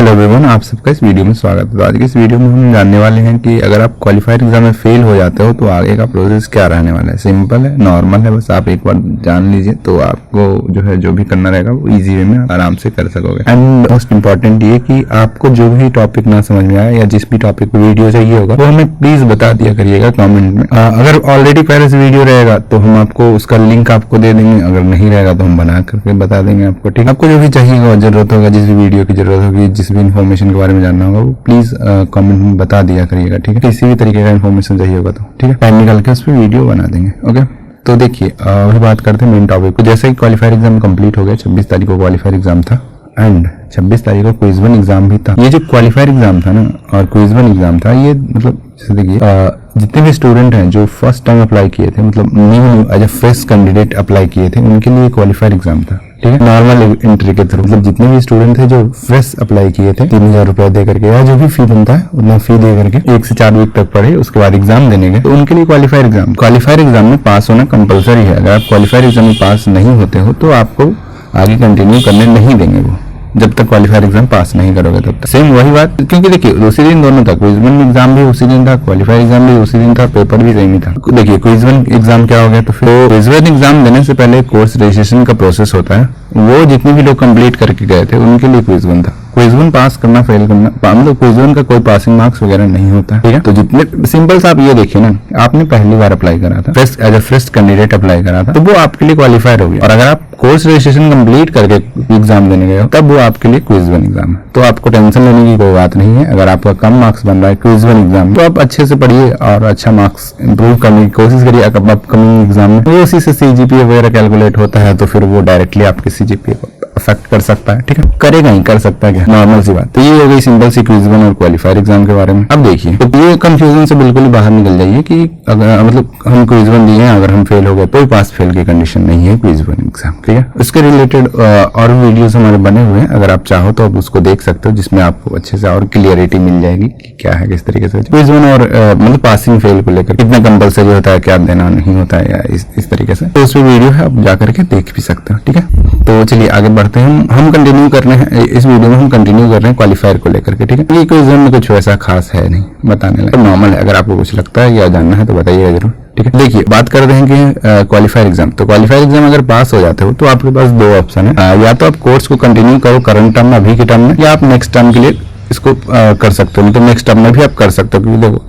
Hello everyone, आप सबका इस वीडियो में स्वागत है। तो आज के इस वीडियो में हम जानने वाले हैं कि अगर आप क्वालिफायर एग्जाम में फेल हो जाते हो तो आगे का प्रोसेस क्या रहने वाला है। सिंपल है, नॉर्मल है, बस आप एक बार जान लीजिए तो आपको जो है जो भी करना रहेगा वो इजी वे में आराम से कर सकोगे। एंड मोस्ट इम्पॉर्टेंट ये कि आपको जो भी टॉपिक ना समझ में आया या जिस भी टॉपिक पर वीडियो चाहिए होगा वो हमें प्लीज बता दिया करिएगा कॉमेंट में। अगर ऑलरेडी पहले से वीडियो रहेगा तो हम आपको उसका लिंक आपको दे देंगे, अगर नहीं रहेगा तो हम बना करके बता देंगे आपको। ठीक है, आपको जो भी चाहिए जरूरत होगा, जिस भी वीडियो की जरूरत होगी, जिस भी इन्फॉर्मेशन के बारे में जानना होगा वो प्लीज कमेंट में बता दिया करिएगा। ठीक है, किसी भी तरीके का इन्फॉर्मेशन चाहिए होगा तो ठीक है, टाइम निकाल के उस पर वीडियो बना देंगे। ओके, तो देखिए अभी बात करते हैं मेन टॉपिक को। जैसे ही क्वालिफायर एग्जाम कंप्लीट हो गया, 26 तारीख को क्वालिफायर एग्जाम था एंड 26 तारीख को क्विज 1 एग्जाम भी था। ये जो क्वालिफायर एग्जाम था ना और क्विज 1 एग्जाम था, ये मतलब जैसे देखिए जितने भी स्टूडेंट हैं जो फर्स्ट टाइम अप्लाई किए थे, मतलब new as a fresh candidate apply किए थे, उनके लिए क्वालिफायर एग्जाम था। ठीक है, नॉर्मल एंट्री के थ्रू, मतलब जितने भी स्टूडेंट थे जो फ्रेश अप्लाई किए थे 3000 रुपए दे करके या जो भी फी बनता है उतना फी दे करके 1 से 4 वीक तक पढ़े, उसके बाद एग्जाम देने गए, तो उनके लिए क्वालिफायर एग्जाम में पास होना कंपलसरी है। अगर आप क्वालिफायर एग्जाम में पास नहीं होते हो तो आपको आगे कंटिन्यू करने नहीं देंगे वो, जब तक क्वालिफायर एग्जाम पास नहीं करोगे तब तक। सेम वही बात, क्योंकि देखिए उसी दिन दोनों था, क्विज 1 एग्जाम भी उसी दिन था, क्वालिफायर एग्जाम भी उसी दिन था, पेपर भी सेम ही था। देखिए क्विज 1 एग्जाम क्या हो गया, तो फिर क्विज 1 एग्जाम देने से पहले कोर्स रजिस्ट्रेशन का प्रोसेस होता है, वो जितने भी लोग कंप्लीट करके गए थे उनके लिए क्विज 1 था। क्विज 1 पास करना फेल करना, मतलब क्विज 1 का कोई पासिंग मार्क्स वगैरह नहीं होता। ठीक है, तो जितने सिंपल सा आप ये देखिए ना, आपने पहली बार अप्लाई करा था, as a fresh candidate apply करा था, तो वो आपके लिए क्वालिफायर हो गया। और अगर आप कोर्स रजिस्ट्रेशन कंप्लीट करके एग्जाम देने गए हो तब वो आपके लिए क्विज 1 एग्जाम है। तो आपको टेंशन लेने की कोई बात नहीं है। अगर आपका कम मार्क्स बन रहा है क्विज 1 एग्जाम तो आप अच्छे से पढ़िए और अच्छा मार्क्स इंप्रूव करने की कोशिश करिए अपकमिंग एग्जाम में। तो उसी से सीजीपीए वगैरह कैलकुलेट होता है, तो फिर वो डायरेक्टली आपके सीजीपीए को अफेक्ट कर सकता है। ठीक है, करेगा ही, कर सकता है क्या, नॉर्मल सी बात। तो ये हो गई सिंपल सी क्विज 1 और क्वालिफायर एग्जाम के बारे में। अब देखिए, तो ये कंफ्यूजन से बिल्कुल ही बाहर निकल जाइए कि अगर मतलब हम क्विज 1 दिए हैं, अगर हम फेल हो गए तो पास फेल की कंडीशन नहीं है क्विज 1 एग्जाम। ठीक है, उसके रिलेटेड और वीडियोस हमारे बने हुए हैं, अगर आप चाहो तो आप उसको देख सकते हो, जिसमें आपको अच्छे से और क्लियरिटी मिल जाएगी कि क्या है, किस तरीके से क्विज 1 और मतलब पासिंग फेल को लेकर कितना कंपलसरी होता है, क्या देना नहीं होता है, या इस तरीके से। तो उसमें वीडियो है, आप जाकर के देख भी सकते हो। ठीक है, तो चलिए आगे बढ़ते हैं। हम कंटिन्यू कर रहे हैं इस वीडियो में, हम कंटिन्यू कर रहे हैं क्वालिफायर को लेकर के। ठीक है, ये क्विज 1 में कुछ वैसा खास है नहीं बताने लगे, नॉर्मल है। अगर आपको कुछ लगता है या जानना है तो बताइएगा जरूर। ठीक है, देखिए बात करते हैं कि क्वालिफायर एग्जाम। तो क्वालिफायर एग्जाम अगर पास हो जाते हो तो आपके पास 2 ऑप्शन है, या तो आप कोर्स को कंटिन्यू करो करंट टर्म में, अभी के टर्म में, या आप नेक्स्ट टर्म के लिए इसको कर सकते हो। तो नेक्स्ट टर्म में भी आप कर सकते हो, क्योंकि देखो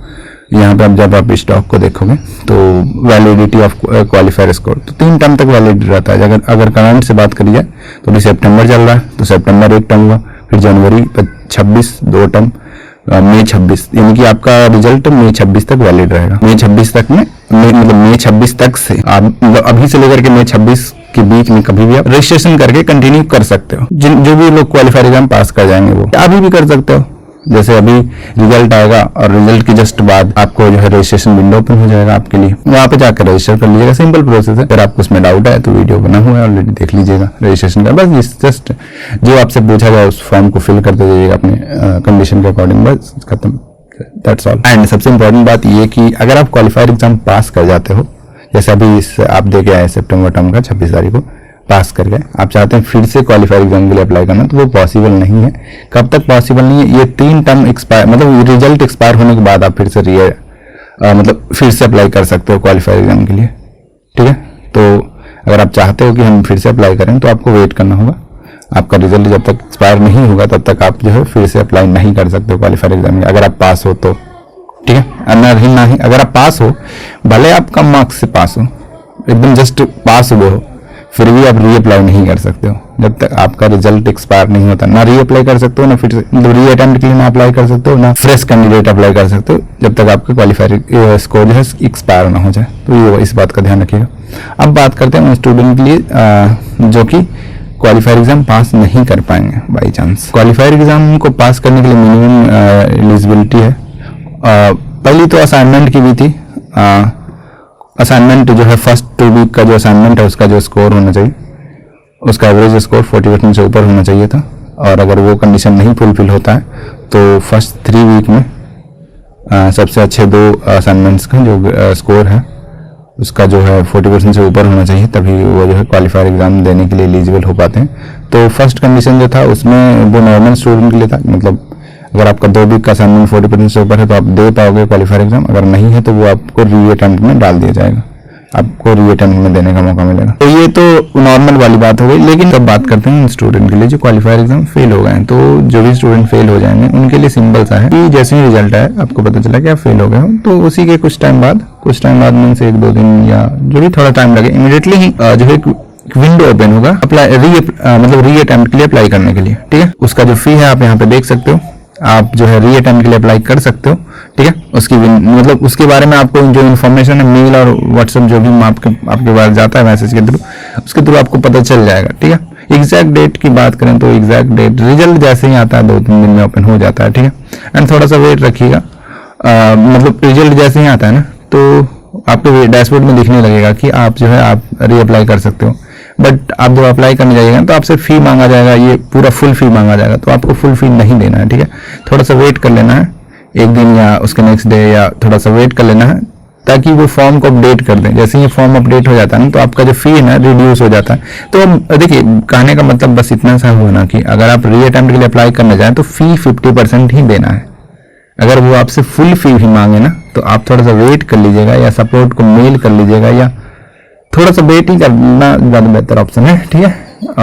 यहाँ पे जब आप स्टॉक को देखोगे तो वैलिडिटी ऑफ क्वालिफायर स्कोर तो 3 टर्म तक वैलिड रहता है। अगर करंट से बात करी जाए तो अभी सितंबर चल रहा है, तो सितंबर 1 टर्म हुआ, फिर जनवरी 26 2 टर्म, मई 26, यानी कि आपका रिजल्ट मई 26 तक वैलिड रहेगा। मई 26 तक में मतलब मई 26 तक से आप मतलब अभी से लेकर के मई 26 के बीच में कभी भी आप रजिस्ट्रेशन करके कंटिन्यू कर सकते हो। जो भी लोग क्वालिफायर एग्जाम पास कर जाएंगे वो अभी भी कर सकते हो। जैसे अभी रिजल्ट आएगा और रिजल्ट के जस्ट बाद आपको जो है रजिस्ट्रेशन विंडो ओपन हो जाएगा आपके लिए, वहां पे जाकर रजिस्टर कर लीजिएगा। सिंपल प्रोसेस है। अगर आपको उसमें डाउट है तो वीडियो बना हुआ है ऑलरेडी, देख लीजिएगा रजिस्ट्रेशन का। बस जस्ट जो आपसे पूछा जाए उस फॉर्म को फिल करते जाइएगा अपने कंडीशन के अकॉर्डिंग, बस खत्म, दैट्स ऑल। एंड सबसे इंपॉर्टेंट बात ये कि अगर आप क्वालिफायर एग्जाम पास कर जाते हो, जैसे अभी आप दे के आए सितंबर टर्म का 26 तारीख को पास कर गए, आप चाहते हैं फिर से क्वालिफायर एग्जाम के लिए अप्लाई करना, तो वो पॉसिबल नहीं है। कब तक पॉसिबल नहीं है, ये 3 टर्म एक्सपायर मतलब रिजल्ट एक्सपायर होने के बाद आप फिर से मतलब फिर से अप्लाई कर सकते हो क्वालिफायर एग्जाम के लिए। ठीक है, तो अगर आप चाहते हो कि हम फिर से अप्लाई करें तो आपको वेट करना होगा। आपका रिजल्ट जब तक एक्सपायर नहीं होगा तब तक आप जो है फिर से अप्लाई नहीं कर सकते हो क्वालिफायर एग्जाम में, अगर आप पास हो तो। ठीक है, नहीं अगर आप पास हो, भले आप कम मार्क्स से पास हो, एकदम जस्ट पास हुए हो, फिर भी आप री अप्लाई नहीं कर सकते हो जब तक आपका रिजल्ट एक्सपायर नहीं होता। ना री अप्लाई कर सकते हो, ना फिर से मतलब री अटेम्प्ट के लिए ना अप्लाई कर सकते हो, ना फ्रेश कैंडिडेट अप्लाई कर सकते हो जब तक आपका क्वालिफायर स्कोर जो है एक्सपायर ना हो जाए। तो ये इस बात का ध्यान रखिएगा। अब बात करते हैं उन स्टूडेंट के लिए जो कि क्वालिफायर एग्जाम पास नहीं कर पाएंगे बाई चांस। क्वालिफायर एग्जाम को पास करने के लिए मिनिमम एलिजिबिलिटी है। पहली तो असाइनमेंट की भी थी। असाइनमेंट जो है फर्स्ट 2 वीक का जो असाइनमेंट है उसका जो स्कोर होना चाहिए, उसका एवरेज स्कोर 40% से ऊपर होना चाहिए था। और अगर वो कंडीशन नहीं फुलफिल होता है तो फर्स्ट 3 वीक में सबसे अच्छे 2 असाइनमेंट्स का जो स्कोर है उसका जो है 40% से ऊपर होना चाहिए, तभी वो जो है क्वालिफायर एग्जाम देने के लिए एलिजिबल हो पाते हैं। तो फर्स्ट कंडीशन जो था उसमें वो नॉर्मल स्टूडेंट के लिए था, मतलब अगर आपका 2 वीक का असाइनमेंट 40% से ऊपर है तो आप दे पाओगे क्वालिफायर एग्जाम, अगर नहीं है तो वो आपको री अटेम्प्ट में डाल दिया जाएगा, आपको री अटेम्प्ट में देने का मौका मिलेगा। तो ये तो नॉर्मल वाली बात हो गई। लेकिन अब बात करते हैं स्टूडेंट के लिए जो क्वालिफायर एग्जाम फेल हो गए हैं। तो जो भी स्टूडेंट फेल हो जाएंगे उनके लिए सिंपल सा है कि जैसे ही रिजल्ट आए आपको पता चला कि आप फेल हो गए हो, तो उसी के कुछ टाइम बाद मीन से 1-2 दिन या जो भी थोड़ा टाइम लगे, इमीडिएटली ही जो है विंडो ओपन होगा अप्लाई री अटेम्प्ट के लिए अप्लाई करने के लिए। ठीक है, उसका जो फी है आप यहाँ पे देख सकते हो, आप जो है री अटेम्प्ट के लिए अप्लाई कर सकते हो। ठीक है, उसकी मतलब उसके बारे में आपको जो इन्फॉर्मेशन है मेल और व्हाट्सएप जो भी आपके पास जाता है मैसेज के थ्रू, उसके थ्रू आपको पता चल जाएगा। ठीक है, एग्जैक्ट डेट की बात करें तो एग्जैक्ट डेट रिजल्ट जैसे ही आता है 2-3 दिन में ओपन हो जाता है। ठीक है, एंड थोड़ा सा वेट रखिएगा, मतलब रिजल्ट जैसे ही आता है ना तो आपके डैशबोर्ड में दिखने लगेगा कि आप जो है आप री अप्लाई कर सकते हो। बट आप जब अप्लाई करने जाइएगा तो आपसे फी मांगा जाएगा, ये पूरा फुल फी मांगा जाएगा, तो आपको फुल फी नहीं देना है। ठीक है, थोड़ा सा वेट कर लेना है, 1 दिन या उसके नेक्स्ट डे या थोड़ा सा वेट कर लेना है, ताकि वो फॉर्म को अपडेट कर दें। जैसे ही फॉर्म अपडेट हो जाता है ना तो आपका जो फी है ना रिड्यूस हो जाता है। तो अब देखिए, कहने का मतलब बस इतना सा हुआ ना कि अगर आप री अटेम्प्ट के लिए अप्लाई करने जाए तो फी 50% ही देना है। अगर वो आपसे फुल फी भी मांगे ना तो आप थोड़ा सा वेट कर लीजिएगा, या सपोर्ट को मेल कर लीजिएगा, या थोड़ा सा वेट ही करना ज़्यादा बेहतर ऑप्शन है। ठीक है,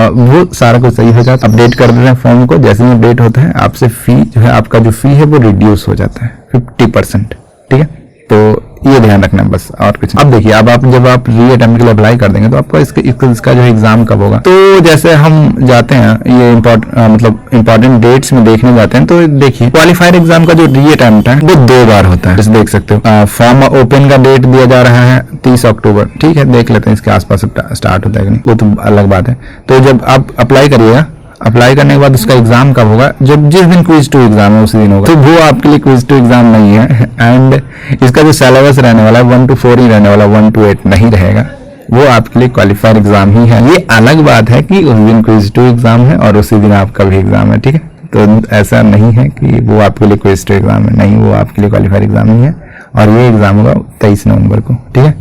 वो सारा कुछ सही हो जाता है। अपडेट कर देते हैं फॉर्म को, जैसे ही अपडेट होता है आपसे फी जो है, आपका जो फी है वो रिड्यूस हो जाता है 50%। ठीक है, तो ये ध्यान रखना है बस, और कुछ नहीं। अब देखिए, अब आप जब आप री अटेम्प्ट के लिए अप्लाई कर देंगे तो आपका इसका जो एग्जाम कब होगा, तो जैसे हम जाते हैं ये इंपॉर्टेंट डेट्स में देखने जाते हैं, तो देखिए क्वालिफायर एग्जाम का जो री अटेम्प्ट है वो 2 बार होता है, जैसे देख सकते हो। फॉर्म ओपन का डेट दिया जा रहा है 30 अक्टूबर। ठीक है, देख लेते हैं इसके आसपास स्टार्ट होता है कि नहीं, वो तो अलग बात है। तो जब आप अप्लाई करिएगा, अप्लाई करने के बाद उसका एग्जाम कब होगा, जब जिस दिन क्विज 2 एग्जाम है उसी दिन होगा। तो वो आपके लिए क्विज 2 एग्जाम नहीं है। एंड इसका जो सिलेबस रहने वाला है 1 to 4 ही रहने वाला, 1 to 8 नहीं रहेगा, वो आपके लिए क्वालिफायर एग्जाम ही है। ये अलग बात है कि उस दिन क्विज 2 एग्जाम है और उसी दिन आपका भी एग्जाम है। ठीक है, तो ऐसा नहीं है कि वो आपके लिए क्विज 2 एग्जाम है, नहीं, वो आपके लिए क्वालिफायर एग्जाम ही है, और ये एग्जाम होगा 23 नवंबर को। ठीक है,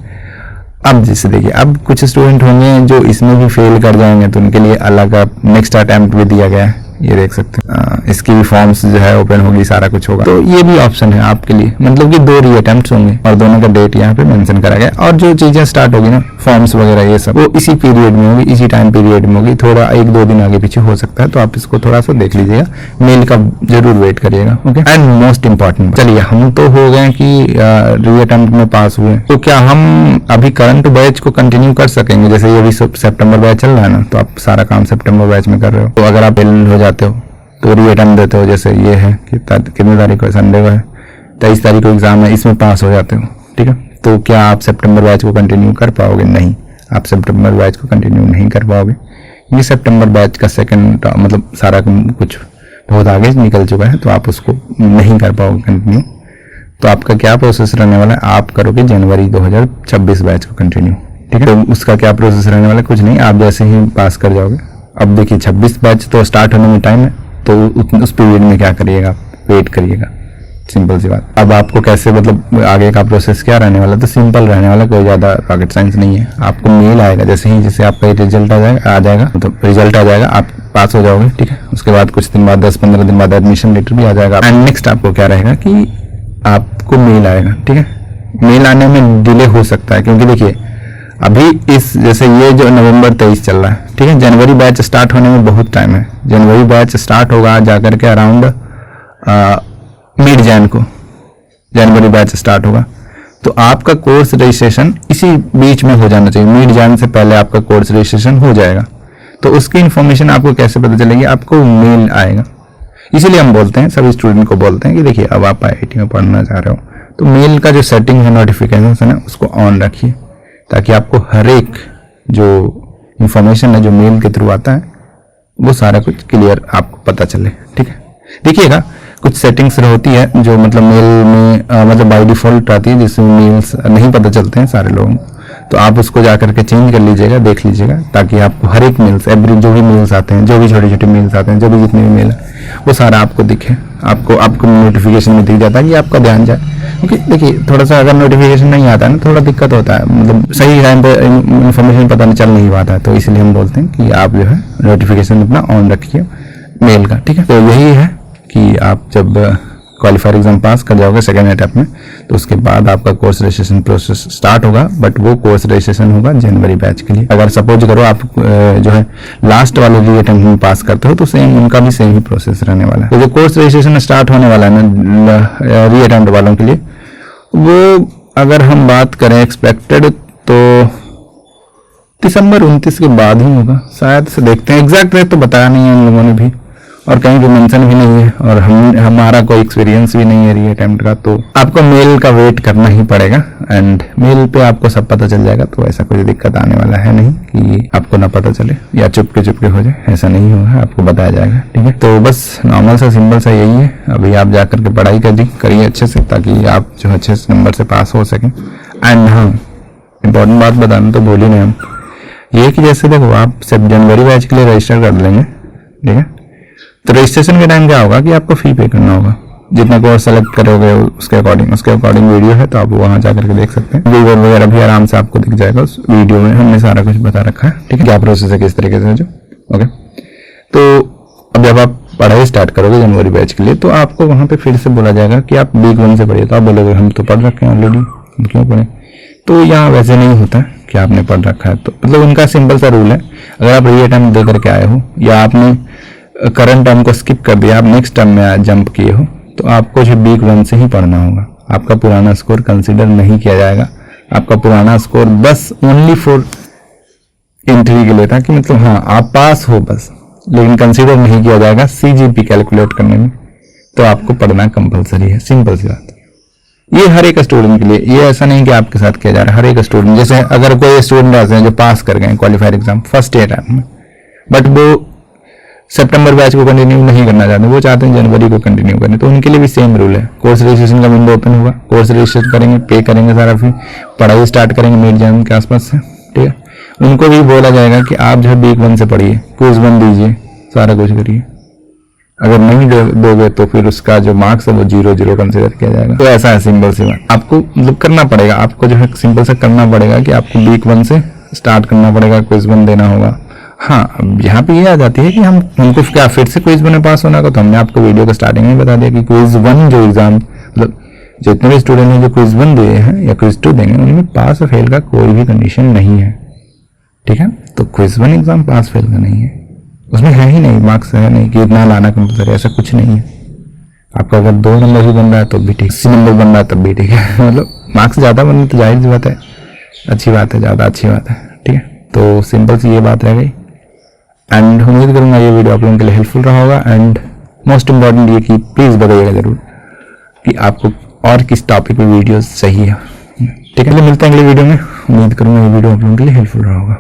अब जैसे देखिए, अब कुछ स्टूडेंट होंगे जो इसमें भी फेल कर जाएंगे, तो उनके लिए अलग नेक्स्ट अटेम्प्ट भी दिया गया है, ये देख सकते हैं। इसकी भी फॉर्म्स जो है ओपन होगी, सारा कुछ होगा, तो ये भी ऑप्शन है आपके लिए। मतलब कि 2 री अटेम्प्ट्स होंगे और दोनों का डेट यहाँ पे मेंशन करा गया, और जो चीजें स्टार्ट होगी ना, फॉर्म्स वगैरह ये सब, वो इसी पीरियड में होगी, इसी टाइम पीरियड में होगी। थोड़ा 1-2 दिन आगे पीछे हो सकता है, तो आप इसको थोड़ा सा देख लीजिएगा, मेल का जरूर वेट करिएगा। ओके, एंड मोस्ट इंपॉर्टेंट, चलिए हम तो हो गए कि री अटेम्प्ट में पास हुए, तो क्या हम अभी करंट बैच को कंटिन्यू कर सकेंगे? जैसे ये अभी सितंबर बैच चल रहा है ना, तो आप सारा काम सितंबर बैच में कर रहे हो, तो अगर आप फेल हो जाते हो तो री अटेम्प्ट देते हो, जैसे ये है कितनी तारीख को, संडे को है, 23 तारीख को एग्जाम है, इसमें पास हो जाते हो। ठीक है, तो क्या आप सितंबर बैच को कंटिन्यू कर पाओगे? नहीं, आप सितंबर बैच को कंटिन्यू नहीं कर पाओगे। ये सितंबर बैच का सेकंड मतलब सारा कुछ बहुत आगे निकल चुका है, तो आप उसको नहीं कर पाओगे कंटिन्यू। तो आपका क्या प्रोसेस रहने वाला है, आप करोगे जनवरी 2026 बैच को कंटिन्यू। ठीक है, तो उसका क्या प्रोसेस रहने वाला है, कुछ नहीं, आप जैसे ही पास कर जाओगे। अब देखिए 26 बैच तो स्टार्ट होने में टाइम है, तो उस पीरियड में क्या करिएगा, वेट करिएगा, सिंपल सी बात। अब आपको कैसे, मतलब आगे का प्रोसेस क्या रहने वाला, तो सिंपल रहने वाला, कोई ज़्यादा रॉकेट साइंस नहीं है। आपको मेल आएगा जैसे आपका रिजल्ट आ जाएगा, तो रिजल्ट आ जाएगा, आप पास हो जाओगे। ठीक है, उसके बाद कुछ दिन बाद 10-15 दिन बाद एडमिशन लेटर भी आ जाएगा। एंड नेक्स्ट आपको क्या रहेगा कि आपको मेल आएगा। ठीक है, मेल आने में डिले हो सकता है, क्योंकि देखिए अभी जैसे ये जो नवंबर 23 चल रहा है, ठीक है, जनवरी बैच स्टार्ट होने में बहुत टाइम है। जनवरी बैच स्टार्ट होगा जाकर के अराउंड मिड जैन को जनवरी बैच स्टार्ट होगा, तो आपका कोर्स रजिस्ट्रेशन इसी बीच में हो जाना चाहिए, मिड जैन से पहले आपका कोर्स रजिस्ट्रेशन हो जाएगा। तो उसकी इन्फॉर्मेशन आपको कैसे पता चलेगी, आपको मेल आएगा। इसीलिए हम बोलते हैं, सभी स्टूडेंट को बोलते हैं कि देखिए अब आप IIT में पढ़ना चाह रहे हो तो मेल का जो सेटिंग है, नोटिफिकेशन है ना, उसको ऑन रखिए, ताकि आपको हर एक जो इंफॉर्मेशन है जो मेल के थ्रू आता है वो सारा कुछ क्लियर आपको पता चले। ठीक है, देखिएगा कुछ सेटिंग्स होती है जो मतलब मेल में मतलब बाय डिफॉल्ट आती है, जिसमें मेल्स नहीं पता चलते हैं सारे लोगों को, तो आप उसको जाकर के चेंज कर लीजिएगा, देख लीजिएगा, ताकि आपको हर एक मेल्स, एवरी जो भी मेल्स आते हैं, जो भी छोटे छोटे मेल्स आते हैं, जो भी जितने भी मेल है वो सारा आपको दिखे, आपको नोटिफिकेशन में दिख जाता है, ये आपका ध्यान जाए। क्योंकि देखिए थोड़ा सा अगर नोटिफिकेशन नहीं आता है ना, थोड़ा दिक्कत होता है, मतलब सही टाइम पे इन्फॉर्मेशन पता नहीं चल नहीं पाता है, तो इसलिए हम बोलते हैं कि आप जो है नोटिफिकेशन अपना ऑन रखिए मेल का, ठीक है। तो यही है कि आप जब क्वालिफायर एग्जाम पास कर जाओगे सेकेंड अटेम्प्ट में, तो उसके बाद आपका कोर्स रजिस्ट्रेशन प्रोसेस स्टार्ट होगा, बट वो कोर्स रजिस्ट्रेशन होगा जनवरी बैच के लिए। अगर सपोज करो आप जो है लास्ट वाले री अटेम्प्ट में पास करते हो, तो सेम उनका भी सेम ही प्रोसेस रहने वाला है। तो जो कोर्स रजिस्ट्रेशन स्टार्ट होने वाला है ना री अटेम्प्ट वालों के लिए, वो अगर हम बात करें एक्सपेक्टेड, तो दिसंबर 29 के बाद ही होगा शायद से, देखते हैं। एग्जैक्ट डेट तो बताया नहीं है उन लोगों ने भी, और कहीं भी मेंशन भी नहीं है, और हमारा कोई एक्सपीरियंस भी नहीं है री अटेम्प्ट का, तो आपको मेल का वेट करना ही पड़ेगा। एंड मेल पे आपको सब पता चल जाएगा, तो ऐसा कोई दिक्कत आने वाला है नहीं कि आपको ना पता चले या चुपके हो जाए, ऐसा नहीं होगा, आपको बताया जाएगा, ठीक है। तो बस नॉर्मल सा सिंपल सा यही है। अभी आप जा करके पढ़ाई करिए अच्छे से, ताकि आप जो अच्छे नंबर से पास हो सकें। एंड हाँ, इंपॉर्टेंट बात बताना तो भूल ही नहीं हम, ये कि जैसे देखो आप सब जनवरी बैच के लिए रजिस्टर कर लेंगे, ठीक है, तो रजिस्ट्रेशन के टाइम क्या होगा कि आपको फी पे करना होगा। जितना कोर्स सेलेक्ट करोगे उसके अकॉर्डिंग वीडियो है, तो आप वहां जाकर के देख सकते हैं। वीडियो वगैरह भी आराम से आपको दिख जाएगा, उस वीडियो में हमने सारा कुछ बता रखा है, ठीक है, क्या प्रोसेस है, किस तरीके से जो, ओके। तो अब जब आप पढ़ाई स्टार्ट करोगे जनवरी बैच के लिए, तो आपको वहां पे फिर से बोला जाएगा कि आप वीक 1 से पढ़िए। तो आप बोलोगे हम तो पढ़ रखे हैं ऑलरेडी, हम क्यों पढ़े। तो यहाँ वैसे नहीं होता कि आपने पढ़ रखा है, तो मतलब उनका सिंपल सा रूल है, अगर आप री अटेम्प्ट दे करके आए हो, या आपने करंट टर्म को स्किप कर दिया, आप नेक्स्ट टर्म में जंप किए हो, तो आपको जो वीक 1 से ही पढ़ना होगा। आपका पुराना स्कोर कंसीडर नहीं किया जाएगा। आपका पुराना स्कोर बस ओनली फॉर एंट्री के लिए था, कि मतलब हाँ आप पास हो बस, लेकिन कंसीडर नहीं किया जाएगा CGP कैलकुलेट करने में। तो आपको पढ़ना कंपलसरी है, सिंपल सी बात। ये हर एक स्टूडेंट के लिए, ये ऐसा नहीं कि आपके साथ किया जा रहा है, हर एक स्टूडेंट। जैसे अगर कोई स्टूडेंट ऐसे हैं जो पास कर गए क्वालिफायर एग्जाम फर्स्ट ईयर में, बट वो सितंबर बैच को कंटिन्यू नहीं करना चाहते, वो चाहते हैं जनवरी को कंटिन्यू करने, तो उनके लिए भी सेम रूल है। कोर्स रजिस्ट्रेशन का विंडो ओपन होगा, कोर्स रजिस्ट्रेशन करेंगे, पे करेंगे सारा फी, पढ़ाई स्टार्ट करेंगे मिड जन के आसपास से, ठीक है। उनको भी बोला जाएगा कि आप जो है वीक 1 से पढ़िए, क्विज 1 दीजिए, सारा कुछ करिए। अगर नहीं दोगे तो फिर उसका जो मार्क्स है वो 0 कंसिडर किया जाएगा। तो ऐसा है सिंपल सी बात, आपको मतलब करना पड़ेगा, आपको जो है सिंपल से करना पड़ेगा कि आपको वीक 1 से स्टार्ट करना पड़ेगा, क्विज 1 देना होगा। हाँ, अब यहाँ पे ये आ जाती है कि हमको क्या फिर से क्विज 1 में पास होना का, तो हमने आपको वीडियो के स्टार्टिंग में बता दिया कि क्विज 1 जो एग्जाम, मतलब जितने भी स्टूडेंट हैं जो क्विज 1 दिए हैं या क्विज 2 देंगे, उनमें पास और फेल का कोई भी कंडीशन नहीं है, ठीक है। तो क्विज 1 एग्जाम पास फेल का नहीं है, उसमें है ही नहीं, मार्क्स है नहीं कि इतना लाना कंपलसरी, ऐसा कुछ नहीं है। आपका अगर 2 नंबर भी बन रहा है तो भी ठीक, 80 नंबर बन रहा है तब भी ठीक है। मतलब मार्क्स ज़्यादा बनने तो जाहिर सी बात है, अच्छी बात है, ज़्यादा अच्छी बात है, ठीक है। तो सिंपल सी ये बात रह गई। एंड उम्मीद करूंगा ये वीडियो आप लोगों के लिए हेल्पफुल रहा होगा। एंड मोस्ट इंपॉर्टेंट ये कि प्लीज़ बताइएगा जरूर कि आपको और किस टॉपिक पे वीडियो चाहिए, ठीक है। मिलते हैं अगले वीडियो में। उम्मीद करूंगा ये वीडियो आप लोगों के लिए हेल्पफुल रहा होगा।